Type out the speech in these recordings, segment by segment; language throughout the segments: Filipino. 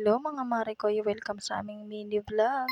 Hello mga mare ko, welcome sa aming mini vlog.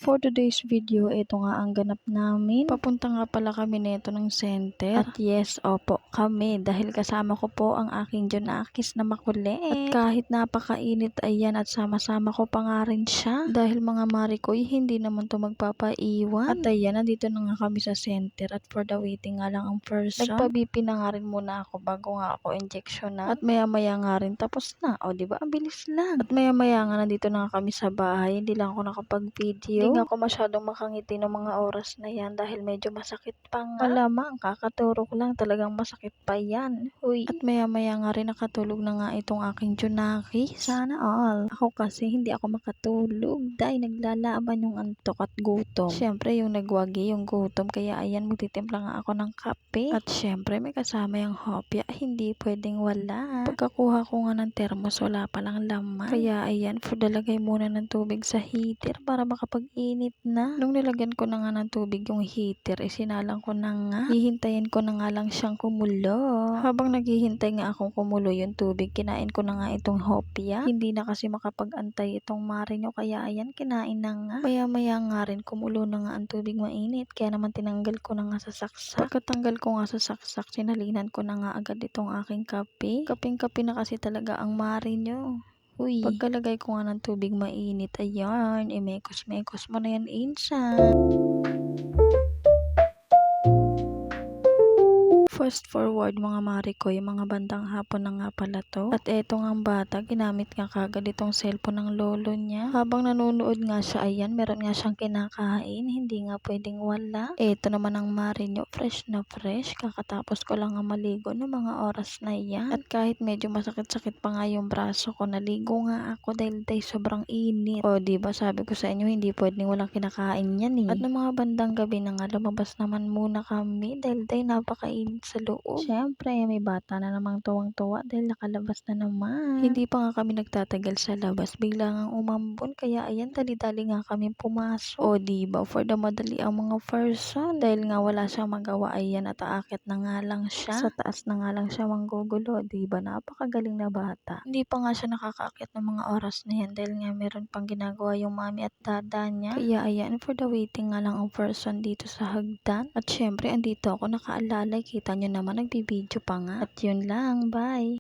For today's video, ito nga ang ganap namin. Papunta nga pala kami neto ng center. At yes, opo, kami. Dahil kasama ko po ang aking Junakis na makulit. At kahit napakainit ayan at sama-sama ko pa nga rin siya. Dahil mga marikoy, hindi naman to magpapaiwan. At ayan, nandito na nga kami sa center. At for the waiting nga lang ang person. Nagpa-BP na nga rin muna ako bago nga ako injection na. At maya-maya nga rin tapos na. O diba, ang bilis lang. At maya-maya nga nandito na nga kami sa bahay. Hindi lang ako nakapag-video. Hindi nga ako masyadong makangiti ng mga oras na yan dahil medyo masakit pa nga. Malamang, kakaturok lang talagang masakit pa yan. Uy. At maya-maya nga rin nakatulog na nga itong aking Junaki. Sana all. Ako kasi hindi ako makatulog dahil naglalaban yung antok at gutom. Syempre yung nagwagi yung gutom kaya ayan magtitimpla nga ako ng kape. At syempre may kasama yung hopya. Hindi pwedeng wala. Pagkakuha ko nga ng thermos wala palang laman. Kaya ayan dalagay muna ng tubig sa heater para makapag-init na. Nung nilagyan ko na nga ng tubig yung heater, isinalang ko na nga. Hihintayin ko na nga lang siyang kumulo. Habang naghihintay nga akong kumulo yung tubig, kinain ko na nga itong hopya. Hindi na kasi makapag-antay itong mare nyo, kaya ayan, kinain na nga. Maya-maya nga rin, kumulo na nga ang tubig mainit, kaya naman tinanggal ko na nga sa saksak. Pagkatanggal ko nga sa saksak, sinalinan ko na nga agad itong aking kape. Kaping-kape na kasi talaga ang mare nyo. Uy, pagkalagay ko nga ng tubig mainit, ayan, imekos-mekos mo na yan, insan. Fast forward mga mare ko, yung mga bandang hapon na nga pala to. At eto nga ang bata, ginamit nga kagad itong cellphone ng lolo niya. Habang nanonood nga siya, ayan, meron nga siyang kinakain, hindi nga pwedeng wala. Eto naman ang mare nyo, fresh na fresh, kakatapos ko lang nga maligo ng mga oras na yan. At kahit medyo masakit-sakit pa nga yung braso ko, naligo nga ako dahil sobrang init. O diba sabi ko sa inyo, hindi pwedeng walang kinakain yan eh. At ng mga bandang gabi na nga, lumabas naman muna kami dahil napakainit sa loob. Syempre, may bata na namang tuwang-tuwa dahil nakalabas na naman. Hindi pa nga kami nagtatagal sa labas, bigla ngang umambon, kaya ayan, dali-dali nga kami pumasok. O diba, for the madali ang mga person. Dahil nga wala siyang magawa, ayan, at aakit na nga lang siya. Sa taas na nga lang siya manggugulo, diba, napakagaling na bata. Hindi pa nga siya nakakaakit ng mga oras na yan dahil nga meron pang ginagawa yung mami at dada niya. Kaya ayan, for the waiting nga lang ang person dito sa hagdan. At syempre, andito ako nakaalalay, kita nyo naman, nagbibideo pa nga. At yun lang, bye!